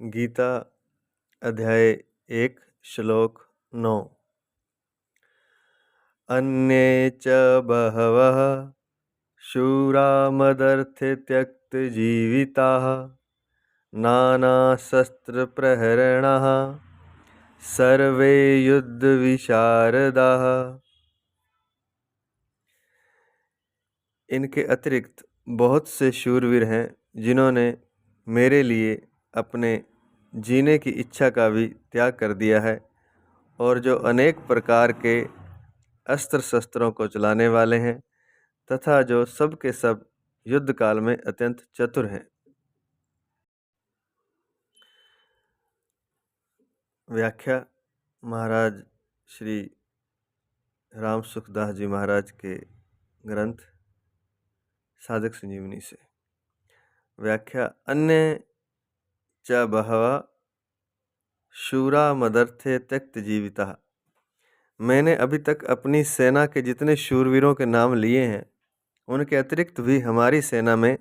गीता अध्याय 1 श्लोक 9। अन्ये च बहवः शूरा मदर्थे त्यक्तजीविताः नानाशस्त्रप्रहरणाः सर्वे युद्धविशारदाः। इनके अतिरिक्त बहुत से शूरवीर हैं जिन्होंने मेरे लिए अपने जीने की इच्छा का भी त्याग कर दिया है और जो अनेक प्रकार के अस्त्र शस्त्रों को चलाने वाले हैं तथा जो सब के सब युद्ध काल में अत्यंत चतुर हैं। व्याख्या महाराज श्री राम सुखदास जी महाराज के ग्रंथ साधक संजीवनी से। व्याख्या अन्य च बहवा शूरा मदर्थे त्यक्त जीविता। मैंने अभी तक अपनी सेना के जितने शूरवीरों के नाम लिए हैं उनके अतिरिक्त भी हमारी सेना में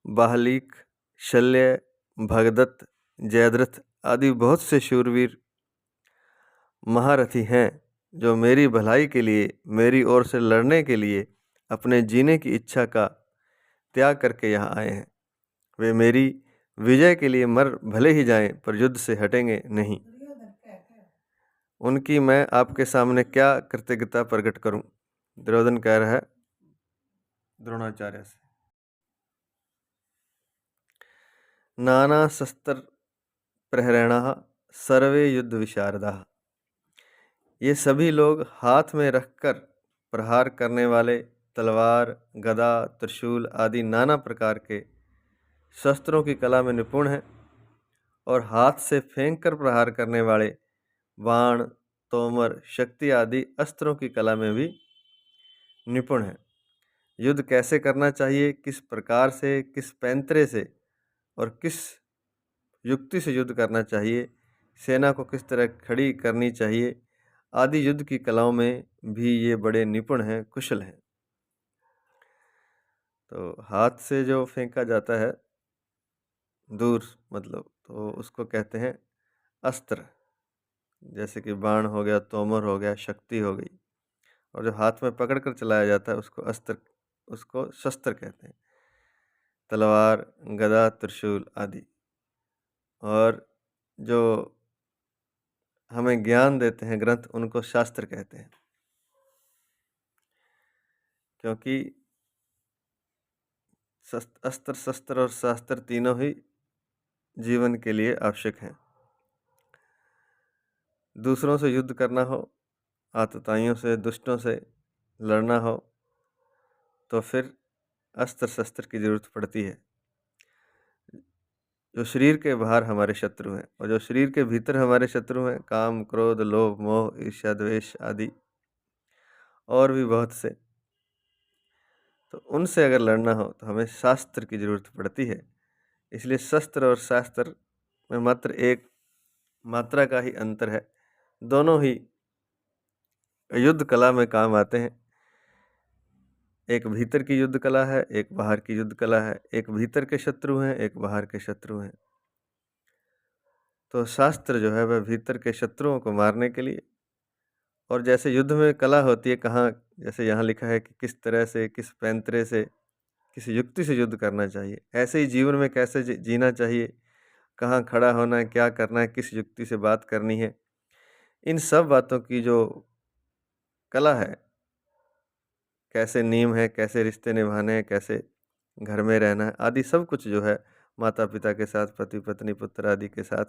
बाहलिक, शल्य, भगदत्त, जयद्रथ आदि बहुत से शूरवीर महारथी हैं जो मेरी भलाई के लिए, मेरी ओर से लड़ने के लिए अपने जीने की इच्छा का त्याग करके यहाँ आए हैं। वे मेरी विजय के लिए मर भले ही जाएं पर युद्ध से हटेंगे नहीं। उनकी मैं आपके सामने क्या कृतज्ञता प्रकट करूं। दुर्योधन कह रहा है द्रोणाचार्य से। नाना शस्त्र प्रहरणाः सर्वे युद्ध विशारदाः। ये सभी लोग हाथ में रखकर प्रहार करने वाले तलवार, गदा, त्रिशूल आदि नाना प्रकार के शस्त्रों की कला में निपुण हैं और हाथ से फेंक कर प्रहार करने वाले बाण, तोमर, शक्ति आदि अस्त्रों की कला में भी निपुण हैं। युद्ध कैसे करना चाहिए, किस प्रकार से, किस पैंतरे से और किस युक्ति से युद्ध करना चाहिए, सेना को किस तरह खड़ी करनी चाहिए आदि युद्ध की कलाओं में भी ये बड़े निपुण हैं, कुशल हैं। तो हाथ से जो फेंका जाता है दूर, मतलब तो उसको कहते हैं अस्त्र, जैसे कि बाण हो गया, तोमर हो गया, शक्ति हो गई। और जो हाथ में पकड़ कर चलाया जाता है उसको अस्त्र, उसको शस्त्र कहते हैं। तलवार, गदा, त्रिशूल आदि। और जो हमें ज्ञान देते हैं ग्रंथ उनको शास्त्र कहते हैं, क्योंकि अस्त्र, शस्त्र और शास्त्र तीनों ही जीवन के लिए आवश्यक हैं। दूसरों से युद्ध करना हो, आतताइयों से, दुष्टों से लड़ना हो तो फिर अस्त्र शस्त्र की जरूरत पड़ती है। जो शरीर के बाहर हमारे शत्रु हैं और जो शरीर के भीतर हमारे शत्रु हैं, काम, क्रोध, लोभ, मोह, ईर्ष्या, द्वेष आदि और भी बहुत से, तो उनसे अगर लड़ना हो तो हमें शास्त्र की जरूरत पड़ती है। इसलिए शस्त्र और शास्त्र में मात्र एक मात्रा का ही अंतर है। दोनों ही युद्ध कला में काम आते हैं। एक भीतर की युद्ध कला है, एक बाहर की युद्ध कला है। एक भीतर के शत्रु हैं, एक बाहर के शत्रु हैं। तो शास्त्र जो है वह भीतर के शत्रुओं को मारने के लिए, और जैसे युद्ध में कला होती है, कहाँ जैसे यहाँ लिखा है कि किस तरह से, किस पैंतरे से, किस युक्ति से युद्ध करना चाहिए, ऐसे ही जीवन में कैसे जीना चाहिए, कहाँ खड़ा होना है, क्या करना है, किस युक्ति से बात करनी है, इन सब बातों की जो कला है, कैसे नियम है, कैसे रिश्ते निभाने हैं, कैसे घर में रहना है आदि सब कुछ जो है, माता पिता के साथ, पति पत्नी, पुत्र आदि के साथ,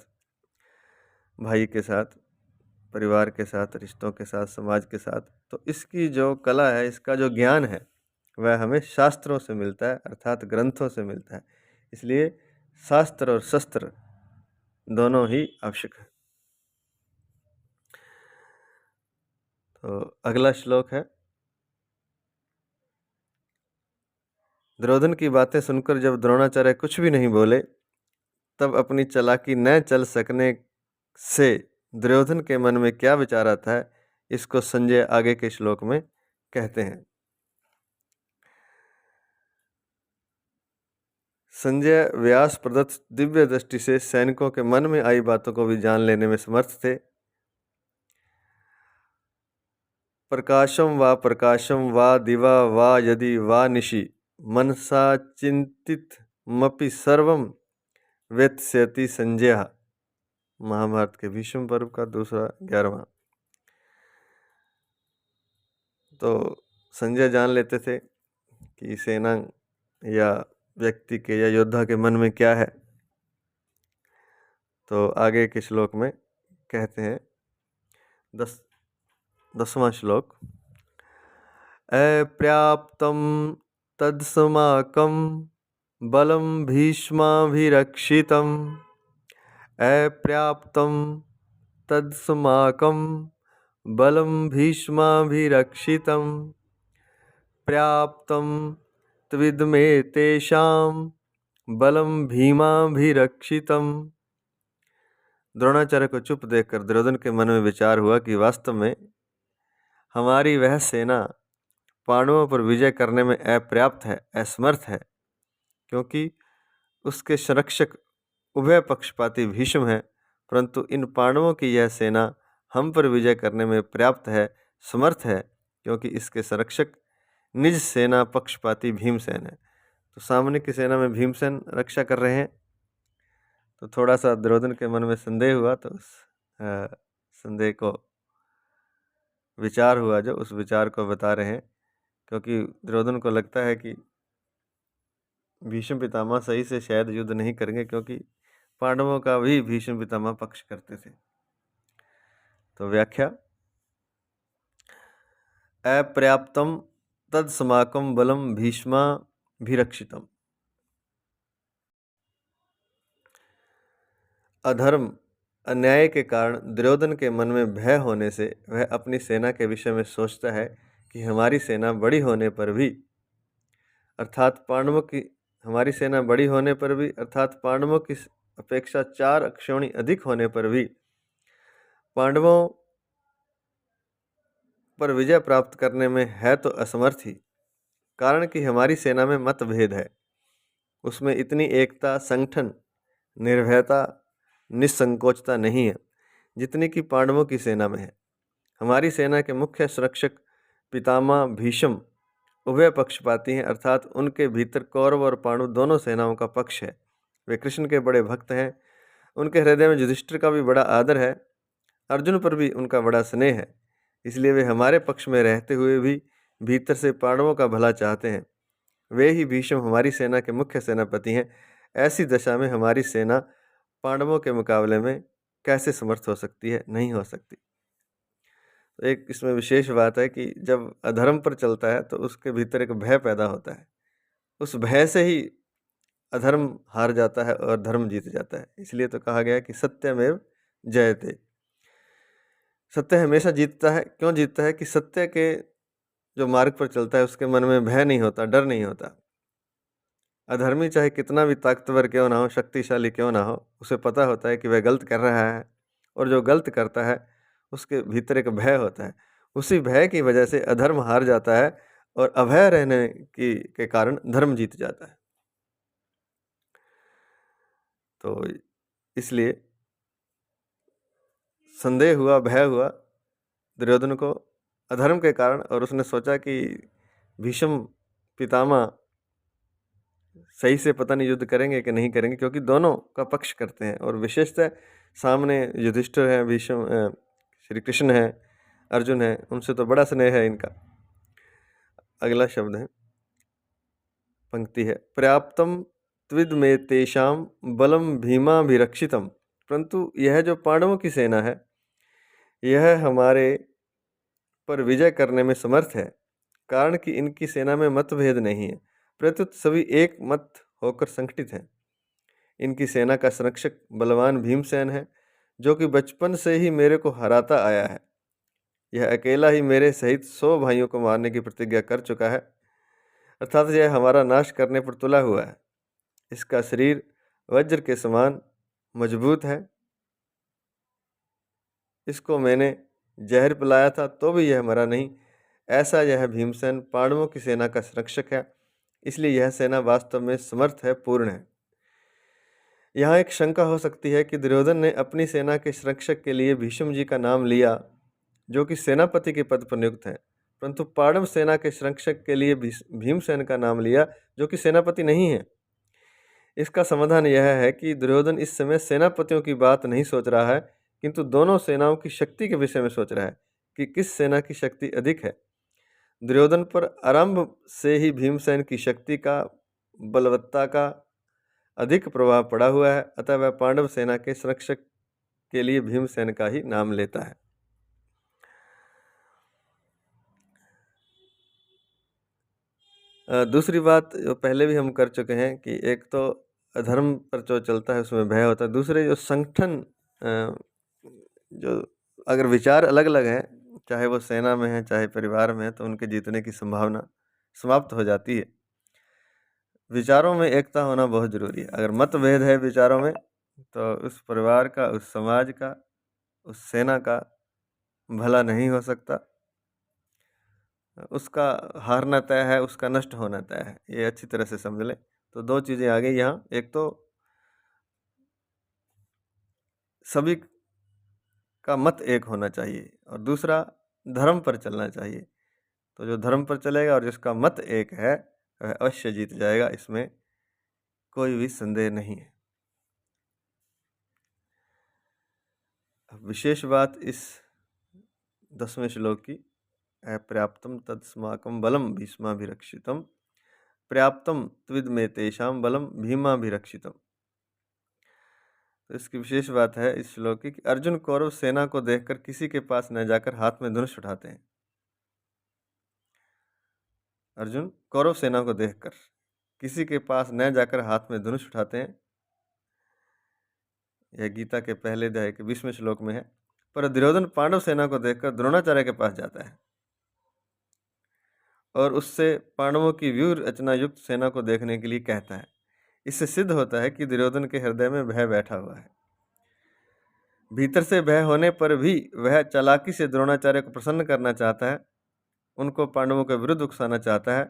भाई के साथ, परिवार के साथ, रिश्तों के साथ, समाज के साथ, तो इसकी जो कला है, इसका जो ज्ञान है वह हमें शास्त्रों से मिलता है, अर्थात ग्रंथों से मिलता है। इसलिए शास्त्र और शस्त्र दोनों ही आवश्यक है। तो अगला श्लोक है। दुर्योधन की बातें सुनकर जब द्रोणाचार्य कुछ भी नहीं बोले, तब अपनी चालाकी न चल सकने से दुर्योधन के मन में क्या विचार आता है, इसको संजय आगे के श्लोक में कहते हैं। संजय व्यास प्रदत्त दिव्य दृष्टि से सैनिकों के मन में आई बातों को भी जान लेने में समर्थ थे। प्रकाशम वा दिवा वा यदि वा निशि मनसा चिंतित मपि सर्वम वेत्स्यति संजय। महाभारत के भीष्म पर्व का दूसरा 11वां। तो संजय जान लेते थे कि सेना या व्यक्ति के या योद्धा के मन में क्या है। तो आगे के श्लोक में कहते हैं 10वां श्लोक, अपर्याप्तं तत्समाकं बलं भीष्माभिरक्षितम् अपर्याप्तं तत्समाकं बलं भीष्माभिरक्षितं पर्याप्तं त्विदमे तेषां बलं भीमाभिरक्षितम्। द्रोणाचार्य को चुप देखकर दुर्योधन के मन में विचार हुआ कि वास्तव में हमारी वह सेना पांडवों पर विजय करने में अपर्याप्त है, असमर्थ है, क्योंकि उसके संरक्षक उभय पक्षपाती भीष्म है, परंतु इन पांडवों की यह सेना हम पर विजय करने में पर्याप्त है, समर्थ है, क्योंकि इसके संरक्षक निज सेना पक्षपाती भीमसेन है। तो सामने की सेना में भीमसेन रक्षा कर रहे हैं। तो थोड़ा सा दुर्योधन के मन में संदेह हुआ, तो उस संदेह को विचार हुआ, जो उस विचार को बता रहे हैं, क्योंकि दुर्योधन को लगता है कि भीष्म पितामह सही से शायद युद्ध नहीं करेंगे, क्योंकि पांडवों का भी भीष्म पितामह पक्ष करते थे। तो व्याख्या, अपर्याप्तम तत्समाकम बलम भीष्माभिरक्षितम। अधर्म अन्याय के कारण दुर्योधन के मन में भय होने से वह अपनी सेना के विषय में सोचता है कि हमारी सेना बड़ी होने पर भी अर्थात पांडवों की अपेक्षा 4 अक्षौणी अधिक होने पर भी पांडवों पर विजय प्राप्त करने में है तो असमर्थ ही, कारण कि हमारी सेना में मतभेद है, उसमें इतनी एकता, संगठन, निर्भयता, निसंकोचता नहीं है जितनी कि पांडवों की सेना में है। हमारी सेना के मुख्य संरक्षक पितामह भीष्म उभय पक्षपाती हैं, अर्थात उनके भीतर कौरव और पांडव दोनों सेनाओं का पक्ष है। वे कृष्ण के बड़े भक्त हैं, उनके हृदय में युधिष्ठिर का भी बड़ा आदर है, अर्जुन पर भी उनका बड़ा स्नेह है, इसलिए वे हमारे पक्ष में रहते हुए भी भीतर से पांडवों का भला चाहते हैं। वे ही भीष्म हमारी सेना के मुख्य सेनापति हैं। ऐसी दशा में हमारी सेना पांडवों के मुकाबले में कैसे समर्थ हो सकती है? नहीं हो सकती। तो एक इसमें विशेष बात है कि जब अधर्म पर चलता है तो उसके भीतर एक भय पैदा होता है, उस भय से ही अधर्म हार जाता है और धर्म जीत जाता है। इसलिए तो कहा गया कि सत्यमेव जयते, सत्य हमेशा जीतता है। क्यों जीतता है? कि सत्य के जो मार्ग पर चलता है उसके मन में भय नहीं होता, डर नहीं होता। अधर्मी चाहे कितना भी ताकतवर क्यों ना हो, शक्तिशाली क्यों ना हो, उसे पता होता है कि वह गलत कर रहा है, और जो गलत करता है उसके भीतर एक भय होता है। उसी भय की वजह से अधर्म हार जाता है और अभय रहने के कारण धर्म जीत जाता है। तो इसलिए संदेह हुआ, भय हुआ दुर्योधन को अधर्म के कारण, और उसने सोचा कि भीष्म पितामह सही से पता नहीं युद्ध करेंगे कि नहीं करेंगे, क्योंकि दोनों का पक्ष करते हैं, और विशेषतः सामने युधिष्ठिर है, भीष्म श्री कृष्ण है, अर्जुन है, उनसे तो बड़ा स्नेह है इनका। अगला शब्द है, पंक्ति है, पर्याप्तम त्विद में तेषाम बलम भीमाभिरक्षितम। परंतु यह जो पांडवों की सेना है, यह हमारे पर विजय करने में समर्थ है, कारण कि इनकी सेना में मतभेद नहीं है, प्रत्युत सभी एक मत होकर संगठित हैं। इनकी सेना का संरक्षक बलवान भीमसेन है, जो कि बचपन से ही मेरे को हराता आया है। यह अकेला ही मेरे सहित 100 भाइयों को मारने की प्रतिज्ञा कर चुका है, अर्थात यह हमारा नाश करने पर तुला हुआ है। इसका शरीर वज्र के समान मजबूत है, इसको मैंने जहर पिलाया था तो भी यह मरा नहीं। ऐसा यह भीमसेन पांडवों की सेना का संरक्षक है, इसलिए यह सेना वास्तव में समर्थ है, पूर्ण है। यहाँ एक शंका हो सकती है कि दुर्योधन ने अपनी सेना के संरक्षक के लिए भीष्म जी का नाम लिया, जो कि सेनापति के पद पर नियुक्त हैं, परंतु पांडव सेना के संरक्षक के लिए भीमसेन का नाम लिया, जो कि सेनापति नहीं है। इसका समाधान यह है कि दुर्योधन इस समय सेनापतियों की बात नहीं सोच रहा है, किंतु दोनों सेनाओं की शक्ति के विषय में सोच रहा है कि किस सेना की शक्ति अधिक है। दुर्योधन पर आरंभ से ही भीमसेन की शक्ति का, बलवत्ता का अधिक प्रभाव पड़ा हुआ है, अतः वह पांडव सेना के संरक्षक के लिए भीमसेन का ही नाम लेता है। दूसरी बात जो पहले भी हम कर चुके हैं कि एक तो अधर्म पर जो चलता है उसमें भय होता है, दूसरे जो संगठन, जो अगर विचार अलग अलग हैं, चाहे वो सेना में है चाहे परिवार में है, तो उनके जीतने की संभावना समाप्त हो जाती है। विचारों में एकता होना बहुत जरूरी है। अगर मतभेद है विचारों में, तो उस परिवार का, उस समाज का, उस सेना का भला नहीं हो सकता। उसका हारना तय है, उसका नष्ट होना तय है, ये अच्छी तरह से समझ लें। तो दो चीज़ें आ गई यहाँ, एक तो सभी का मत एक होना चाहिए और दूसरा धर्म पर चलना चाहिए। तो जो धर्म पर चलेगा और जिसका मत एक है वह अवश्य जीत जाएगा, इसमें कोई भी संदेह नहीं है। विशेष बात इस 10वें श्लोक की, अपर्याप्तम तत्स्माकं बलम भीष्माभिरक्षितम पर्याप्तम त्विद में तेषां बलम भीमाभिरक्षितम। तो इसकी विशेष बात है इस श्लोक की कि अर्जुन कौरव सेना को देखकर किसी के पास न जाकर हाथ में धनुष उठाते हैं। अर्जुन कौरव सेना को देखकर किसी के पास न जाकर हाथ में धनुष उठाते हैं। यह गीता के पहले अध्याय के 20वें श्लोक में है। पर दुर्योधन पांडव सेना को देखकर द्रोणाचार्य के पास जाता है और उससे पांडवों की व्यूह रचना युक्त सेना को देखने के लिए कहता है। इससे सिद्ध होता है कि दुर्योधन के हृदय में भय बैठा हुआ है। भीतर से भय होने पर भी वह चालाकी से द्रोणाचार्य को प्रसन्न करना चाहता है, उनको पांडवों के विरुद्ध उकसाना चाहता है।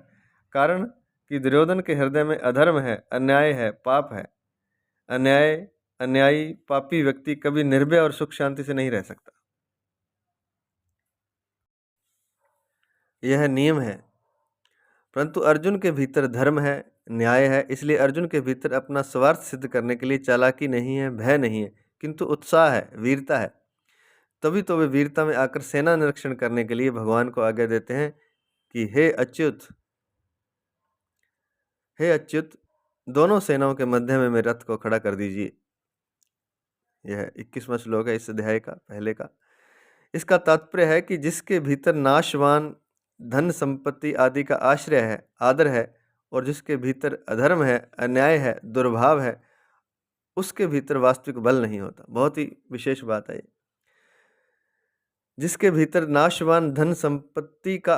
कारण कि दुर्योधन के हृदय में अधर्म है, अन्याय है, पाप है। अन्यायी पापी व्यक्ति कभी निर्भय और सुख शांति से नहीं रह सकता। यह नियम है। परंतु अर्जुन के भीतर धर्म है, न्याय है, इसलिए अर्जुन के भीतर अपना स्वार्थ सिद्ध करने के लिए चालाकी नहीं है, भय नहीं है, किंतु उत्साह है, वीरता है। तभी तो वे वीरता में आकर सेना निरीक्षण करने के लिए भगवान को आज्ञा देते हैं कि हे अच्युत, दोनों सेनाओं के मध्य में मेरे रथ को खड़ा कर दीजिए। यह 21वां श्लोक है इस अध्याय का, पहले का। इसका तात्पर्य है कि जिसके भीतर नाशवान धन संपत्ति आदि का आश्रय है, आदर है, और जिसके भीतर अधर्म है, अन्याय है, दुर्भाव है, उसके भीतर वास्तविक बल नहीं होता। बहुत ही विशेष बात है ये। जिसके भीतर नाशवान धन संपत्ति का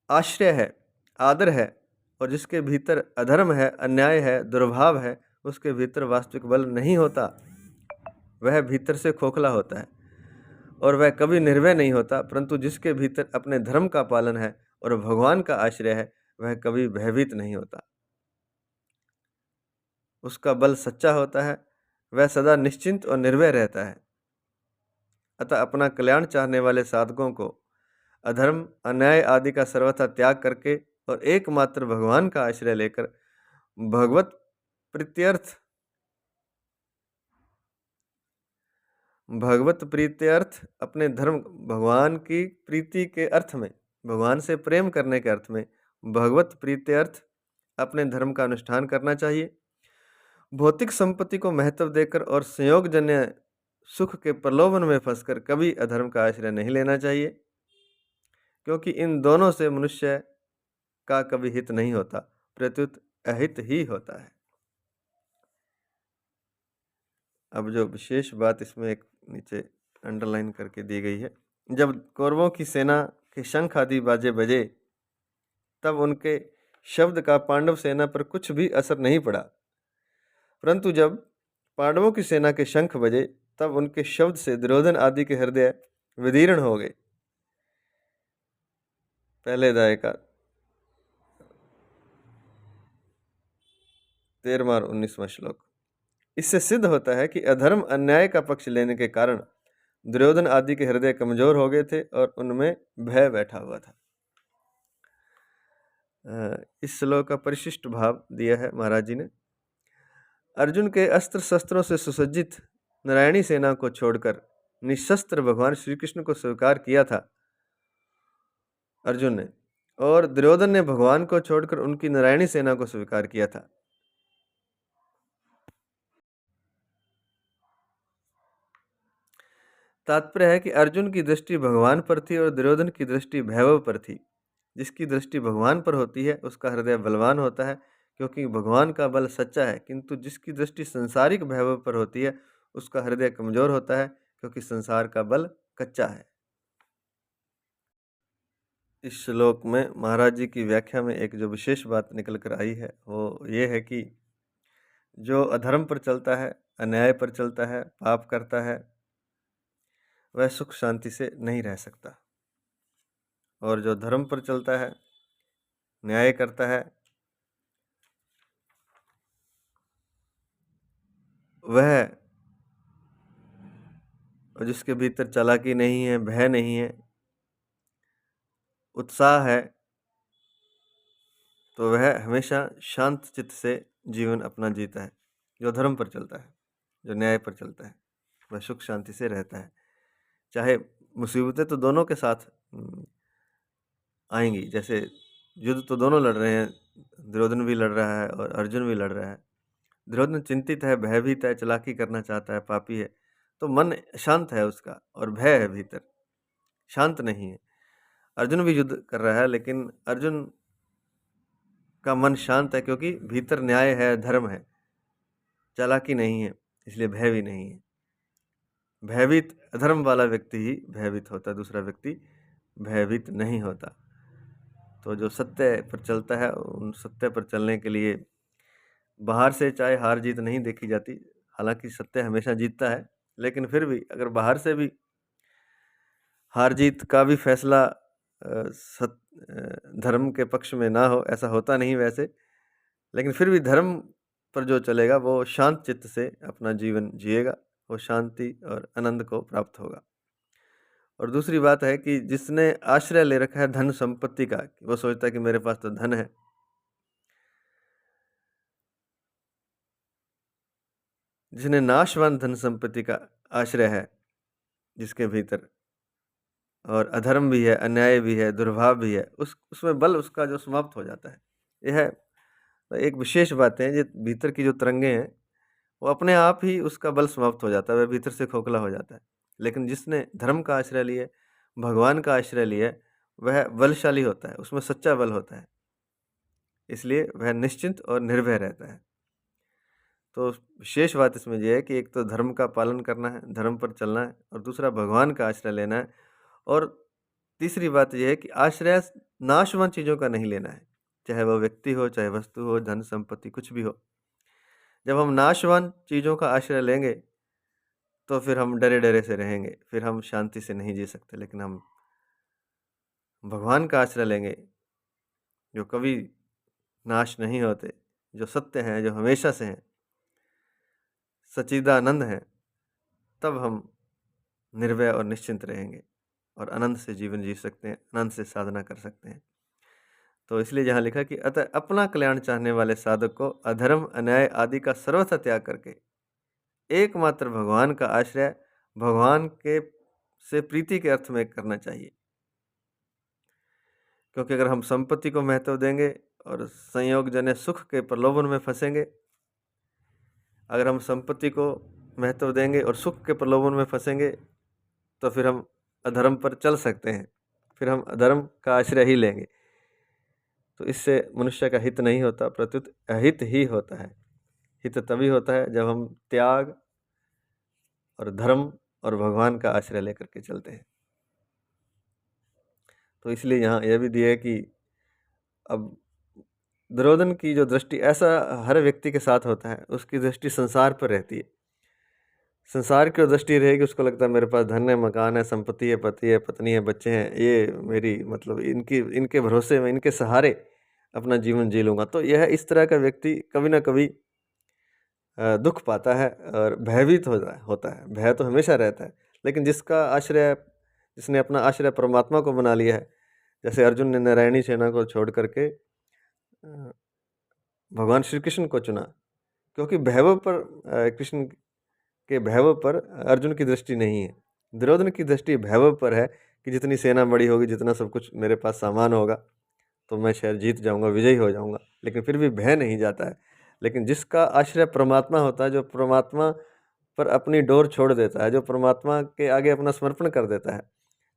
आश्रय है, आदर है, और जिसके भीतर अधर्म है, अन्याय है, दुर्भाव है, उसके भीतर वास्तविक बल नहीं होता। वह भीतर से खोखला होता है और वह कभी निर्भय नहीं होता। परंतु जिसके भीतर अपने धर्म का पालन है और भगवान का आश्रय है, वह कभी भयभीत नहीं होता। उसका बल सच्चा होता है, वह सदा निश्चिंत और निर्भय रहता है। अतः अपना कल्याण चाहने वाले साधकों को अधर्म, अन्याय आदि का सर्वथा त्याग करके और एकमात्र भगवान का आश्रय लेकर भगवत प्रीत्यर्थ अपने धर्म, भगवान की प्रीति के अर्थ में, भगवान से प्रेम करने के अर्थ में भगवत प्रीत्यर्थ अपने धर्म का अनुष्ठान करना चाहिए। भौतिक संपत्ति को महत्व देकर और संयोगजन्य सुख के प्रलोभन में फंसकर कभी अधर्म का आश्रय नहीं लेना चाहिए, क्योंकि इन दोनों से मनुष्य का कभी हित नहीं होता, प्रत्युत अहित ही होता है। अब जो विशेष बात इसमें एक नीचे अंडरलाइन करके दी गई है, जब कौरवों की सेना के शंख आदि बाजे बजे, तब उनके शब्द का पांडव सेना पर कुछ भी असर नहीं पड़ा। परंतु जब पांडवों की सेना के शंख बजे, तब उनके शब्द से दुर्योधन आदि के हृदय विदीर्ण हो गए। पहले अध्याय का 13वां और 19वां श्लोक। इससे सिद्ध होता है कि अधर्म अन्याय का पक्ष लेने के कारण दुर्योधन आदि के हृदय कमजोर हो गए थे और उनमें भय बैठा हुआ था। इस श्लोक का परिशिष्ट भाव दिया है महाराज जी ने। अर्जुन के अस्त्र शस्त्रों से सुसज्जित नारायणी सेना को छोड़कर निशस्त्र भगवान श्री कृष्ण को स्वीकार किया था अर्जुन ने, और दुर्योधन ने भगवान को छोड़कर उनकी नारायणी सेना को स्वीकार किया था। तात्पर्य है कि अर्जुन की दृष्टि भगवान पर थी और दुर्योधन की दृष्टि भैरव पर थी। जिसकी दृष्टि भगवान पर होती है उसका हृदय बलवान होता है, क्योंकि भगवान का बल सच्चा है, किंतु जिसकी दृष्टि संसारिक भैरव पर होती है उसका हृदय कमजोर होता है, क्योंकि संसार का बल कच्चा है। इस श्लोक में महाराज जी की व्याख्या में एक जो विशेष बात निकल कर आई है वो ये है कि जो अधर्म पर चलता है, अन्याय पर चलता है, पाप करता है, वह सुख शांति से नहीं रह सकता, और जो धर्म पर चलता है, न्याय करता है, वह, और जिसके भीतर चालाकी नहीं है, भय नहीं है, उत्साह है, तो वह हमेशा शांत चित्त से जीवन अपना जीता है। जो धर्म पर चलता है, जो न्याय पर चलता है, वह सुख शांति से रहता है। चाहे मुसीबतें तो दोनों के साथ आएंगी। जैसे युद्ध तो दोनों लड़ रहे हैं, दुर्योधन भी लड़ रहा है और अर्जुन भी लड़ रहा है। दुर्योधन चिंतित है, भयभीत है, चालाकी करना चाहता है, पापी है, तो मन शांत है उसका, और भय है भीतर, शांत नहीं है। अर्जुन भी युद्ध कर रहा है, लेकिन अर्जुन का मन शांत है, क्योंकि भीतर न्याय है, धर्म है, चालाकी नहीं है, इसलिए भय भी नहीं है। भयभीत अधर्म वाला व्यक्ति ही भयभीत होता है, दूसरा व्यक्ति भयभीत नहीं होता। तो जो सत्य पर चलता है, उन सत्य पर चलने के लिए बाहर से चाहे हार जीत नहीं देखी जाती, हालांकि सत्य हमेशा जीतता है, लेकिन फिर भी अगर बाहर से भी हार जीत का भी फैसला धर्म के पक्ष में ना हो, ऐसा होता नहीं वैसे, लेकिन फिर भी धर्म पर जो चलेगा वो शांत चित्त से अपना जीवन जिएगा, वो शांति और आनंद को प्राप्त होगा। और दूसरी बात है कि जिसने आश्रय ले रखा है धन संपत्ति का, वो सोचता है कि मेरे पास तो धन है, जिसने नाशवान धन संपत्ति का आश्रय है, जिसके भीतर और अधर्म भी है, अन्याय भी है, दुर्भाव भी है, उसमें बल उसका जो समाप्त हो जाता है। यह एक विशेष बात है, ये भीतर की जो तरंगे हैं वो अपने आप ही उसका बल समाप्त हो जाता है, वह भीतर से खोखला हो जाता है। लेकिन जिसने धर्म का आश्रय लिया, भगवान का आश्रय लिया, वह बलशाली होता है, उसमें सच्चा बल होता है, इसलिए वह निश्चिंत और निर्भय रहता है। तो विशेष बात इसमें यह है कि एक तो धर्म का पालन करना है, धर्म पर चलना है, और दूसरा भगवान का आश्रय लेना है, और तीसरी बात यह है कि आश्रय नाशवान चीज़ों का नहीं लेना है, चाहे वह व्यक्ति हो, चाहे वस्तु हो, धन संपत्ति कुछ भी हो। जब हम नाशवान चीज़ों का आश्रय लेंगे तो फिर हम डरे डरे से रहेंगे, फिर हम शांति से नहीं जी सकते। लेकिन हम भगवान का आश्रय लेंगे जो कभी नाश नहीं होते, जो सत्य हैं, जो हमेशा से हैं, सच्चिदानंद हैं, तब हम निर्भय और निश्चिंत रहेंगे और आनंद से जीवन जी सकते हैं, आनंद से साधना कर सकते हैं। तो इसलिए यहाँ लिखा कि अतः अपना कल्याण चाहने वाले साधक को अधर्म, अन्याय आदि का सर्वथा त्याग करके एकमात्र भगवान का आश्रय, भगवान के से प्रीति के अर्थ में करना चाहिए। क्योंकि अगर हम संपत्ति को महत्व देंगे और संयोगजन्य सुख के प्रलोभन में फंसेंगे, अगर हम संपत्ति को महत्व देंगे और सुख के प्रलोभन में फंसेंगे, तो फिर हम अधर्म पर चल सकते हैं, फिर हम अधर्म का आश्रय ही लेंगे। तो इससे मनुष्य का हित नहीं होता, प्रत्युत अहित ही होता है। हित तभी होता है जब हम त्याग और धर्म और भगवान का आश्रय लेकर के चलते हैं। तो इसलिए यहाँ यह भी दिया है कि अब दुर्योधन की जो दृष्टि, ऐसा हर व्यक्ति के साथ होता है, उसकी दृष्टि संसार पर रहती है। संसार की दृष्टि रहेगी, उसको लगता है मेरे पास धन है, मकान है, संपत्ति है, पति है, पत्नी है, बच्चे हैं, ये मेरी मतलब इनके भरोसे में, इनके सहारे अपना जीवन जी लूँगा। तो यह इस तरह का व्यक्ति कभी ना कभी दुख पाता है और भयभीत होता है। भय तो हमेशा रहता है, लेकिन जिसने अपना आश्रय परमात्मा को बना लिया है, जैसे अर्जुन ने नारायणी सेना को छोड़ करके भगवान श्री कृष्ण को चुना, क्योंकि कृष्ण के भैभव पर अर्जुन की दृष्टि नहीं है। दुर्योधन की दृष्टि भैभव पर है कि जितनी सेना बड़ी होगी, जितना सब कुछ मेरे पास सामान होगा, तो मैं शायद जीत जाऊंगा, विजयी हो जाऊंगा, लेकिन फिर भी भय नहीं जाता है। लेकिन जिसका आश्रय परमात्मा होता है, जो परमात्मा पर अपनी डोर छोड़ देता है, जो परमात्मा के आगे अपना समर्पण कर देता है,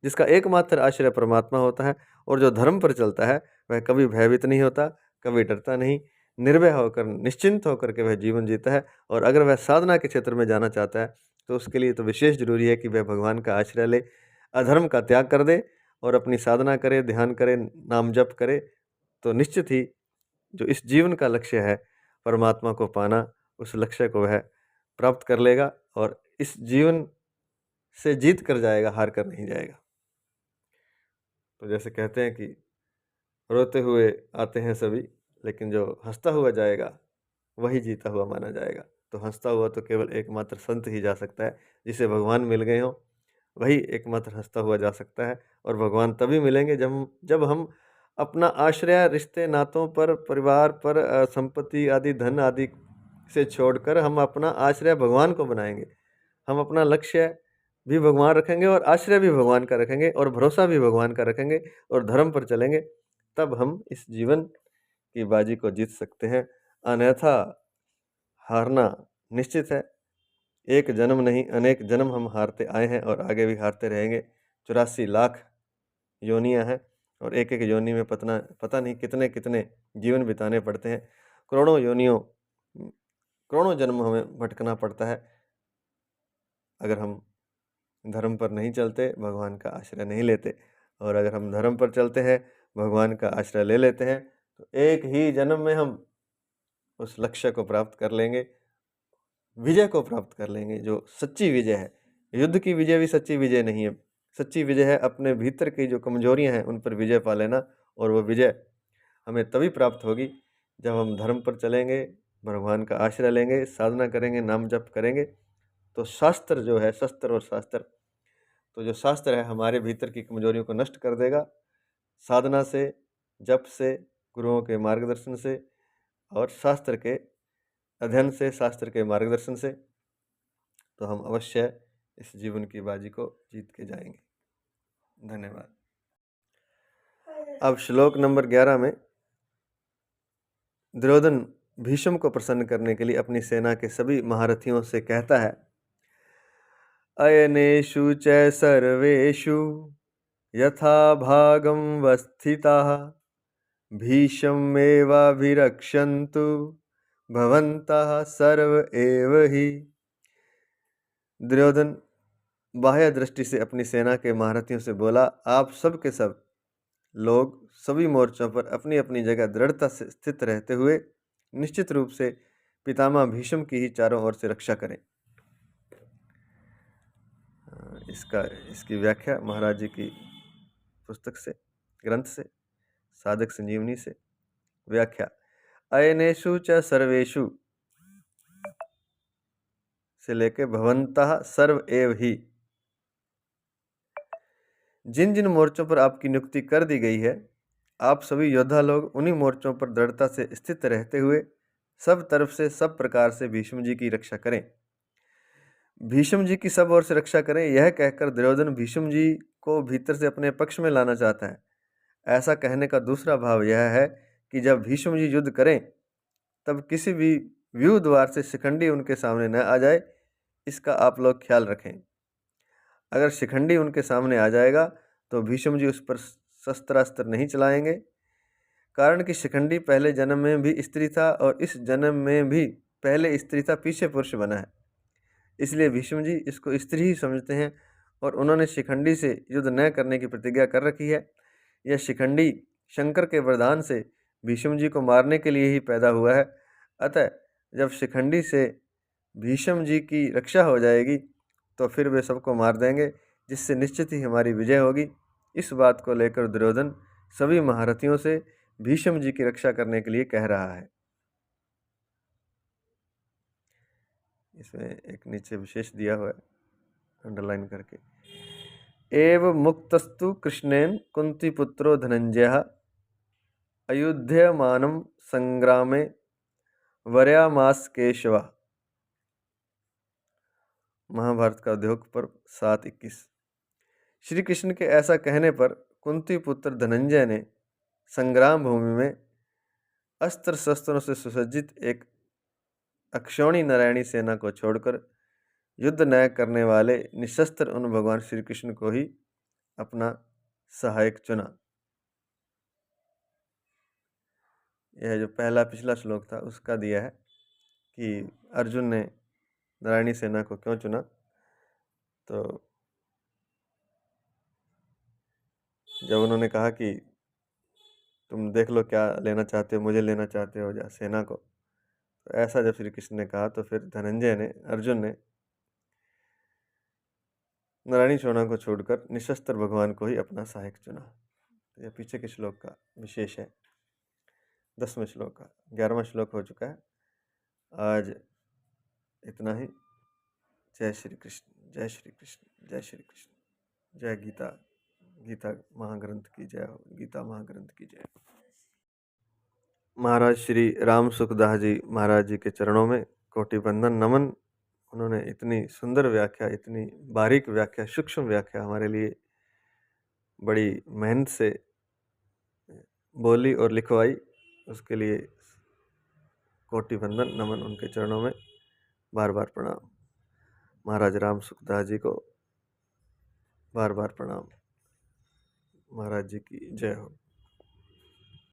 जिसका एकमात्र आश्रय परमात्मा होता है और जो धर्म पर चलता है, वह कभी भयभीत नहीं होता, कभी डरता नहीं, निर्भय होकर, निश्चिंत होकर के वह जीवन जीता है। और अगर वह साधना के क्षेत्र में जाना चाहता है, तो उसके लिए तो विशेष जरूरी है कि वह भगवान का आश्रय ले, अधर्म का त्याग कर दे और अपनी साधना करे, ध्यान करे, नाम जप करे, तो निश्चित ही जो इस जीवन का लक्ष्य है परमात्मा को पाना, उस लक्ष्य को वह प्राप्त कर लेगा और इस जीवन से जीत कर जाएगा, हार कर नहीं जाएगा। तो जैसे कहते हैं कि रोते हुए आते हैं सभी, लेकिन जो हंसता हुआ जाएगा वही जीता हुआ माना जाएगा। तो हंसता हुआ तो केवल एकमात्र संत ही जा सकता है, जिसे भगवान मिल गए हों, वही एकमात्र हंसता हुआ जा सकता है। और भगवान तभी मिलेंगे जब हम अपना आश्रय रिश्ते नातों पर, परिवार पर, संपत्ति आदि, धन आदि से छोड़कर हम अपना आश्रय भगवान को बनाएंगे। हम अपना लक्ष्य भी भगवान रखेंगे और आश्रय भी भगवान का रखेंगे और भरोसा भी भगवान का रखेंगे और धर्म पर चलेंगे, तब हम इस जीवन की बाजी को जीत सकते हैं। अन्यथा हारना निश्चित है। एक जन्म नहीं, अनेक जन्म हम हारते आए हैं और आगे भी हारते रहेंगे। 84 लाख योनियां हैं और एक एक योनि में पता नहीं कितने कितने जीवन बिताने पड़ते हैं। करोड़ों जन्म हमें भटकना पड़ता है अगर हम धर्म पर नहीं चलते, भगवान का आश्रय नहीं लेते। और अगर हम धर्म पर चलते हैं, भगवान का आश्रय ले लेते हैं, तो एक ही जन्म में हम उस लक्ष्य को प्राप्त कर लेंगे, विजय को प्राप्त कर लेंगे, जो सच्ची विजय है। युद्ध की विजय भी सच्ची विजय नहीं है। सच्ची विजय है अपने भीतर की जो कमजोरियां हैं उन पर विजय पा लेना, और वो विजय हमें तभी प्राप्त होगी जब हम धर्म पर चलेंगे, भगवान का आश्रय लेंगे, साधना करेंगे, नाम जप करेंगे। तो शास्त्र जो है, शस्त्र और शास्त्र, तो जो शास्त्र है हमारे भीतर की कमजोरियों को नष्ट कर देगा। साधना से, जप से, गुरुओं के मार्गदर्शन से और शास्त्र के अध्ययन से, शास्त्र के मार्गदर्शन से, तो हम अवश्य इस जीवन की बाजी को जीत के जाएंगे। धन्यवाद। अब श्लोक नंबर 11 में दुर्योधन भीष्म को प्रसन्न करने के लिए अपनी सेना के सभी महारथियों से कहता है, अयनेषु च सर्वेषु यथा भागं वस्थिताः भीष्मेवाभिरक्षन्तु भवन्तः सर्व एव ही। दुर्योधन बाह्य दृष्टि से अपनी सेना के महारथियों से बोला, आप सब के सब लोग सभी मोर्चों पर अपनी अपनी जगह दृढ़ता से स्थित रहते हुए निश्चित रूप से पितामह भीष्म की ही चारों ओर से रक्षा करें। इसकी व्याख्या महाराज जी की पुस्तक से, ग्रंथ से, साधक संजीवनी से व्याख्या। अयनेषु च सर्वेषु से लेके भवन्तः सर्व एव ही। जिन जिन मोर्चों पर आपकी नियुक्ति कर दी गई है, आप सभी योद्धा लोग उन्हीं मोर्चों पर दृढ़ता से स्थित रहते हुए सब तरफ से, सब प्रकार से भीष्म जी की रक्षा करें। भीष्म जी की सब ओर से रक्षा करें, यह कहकर दुर्योधन भीष्म जी को भीतर से अपने पक्ष में लाना चाहता है। ऐसा कहने का दूसरा भाव यह है कि जब भीष्म जी युद्ध करें, तब किसी भी व्यूह द्वार से शिखंडी उनके सामने न आ जाए, इसका आप लोग ख्याल रखें। अगर शिखंडी उनके सामने आ जाएगा तो भीष्म जी उस पर शस्त्रास्त्र नहीं चलाएंगे, कारण कि शिखंडी पहले जन्म में भी स्त्री था और इस जन्म में भी पहले स्त्री था, पीछे पुरुष बना है। इसलिए भीष्म जी इसको स्त्री ही समझते हैं और उन्होंने शिखंडी से युद्ध न करने की प्रतिज्ञा कर रखी है। यह शिखंडी शंकर के वरदान से भीष्म जी को मारने के लिए ही पैदा हुआ है। अतः जब शिखंडी से भीष्म जी की रक्षा हो जाएगी तो फिर वे सबको मार देंगे, जिससे निश्चित ही हमारी विजय होगी। इस बात को लेकर दुर्योधन सभी महारथियों से भीष्म जी की रक्षा करने के लिए कह रहा है। इसमें एक नीचे विशेष दिया हुआ है अंडरलाइन करके। एव मुक्तस्तु कृष्णेन कुंतीपुत्रो धनंजयः अयुध्यमानं संग्रामे वर्यामास केशवः। महाभारत का उद्योग पर्व 7:21। श्री कृष्ण के ऐसा कहने पर कुंती पुत्र धनंजय ने संग्राम भूमि में अस्त्र शस्त्रों से सुसज्जित एक अक्षौणी नारायणी सेना को छोड़कर युद्ध न करने वाले निशस्त्र उन भगवान श्री कृष्ण को ही अपना सहायक चुना। यह जो पहला पिछला श्लोक था उसका दिया है कि अर्जुन ने नारायणी सेना को क्यों चुना। तो जब उन्होंने कहा कि तुम देख लो क्या लेना चाहते हो, मुझे लेना चाहते हो या सेना को, तो ऐसा जब श्री कृष्ण ने कहा तो फिर धनंजय ने, अर्जुन ने नारायणी सेना को छोड़कर निशस्त्र भगवान को ही अपना सहायक चुना। तो यह पीछे के श्लोक का विशेष है। 10वें श्लोक का 11वां श्लोक हो चुका है। आज इतना ही। जय श्री कृष्ण, जय श्री कृष्ण, जय श्री कृष्ण, जय गीता। गीता महाग्रंथ की जय हो, गीता महाग्रंथ की जय हो। महाराज श्री राम सुखदास जी महाराज जी के चरणों में कोटि वंदन नमन। उन्होंने इतनी सुंदर व्याख्या, इतनी बारीक व्याख्या, सूक्ष्म व्याख्या हमारे लिए बड़ी मेहनत से बोली और लिखवाई, उसके लिए कोटि वंदन नमन। उनके चरणों में बार बार प्रणाम। महाराज राम सुखदास जी को बार बार प्रणाम। महाराज जी की जय हो।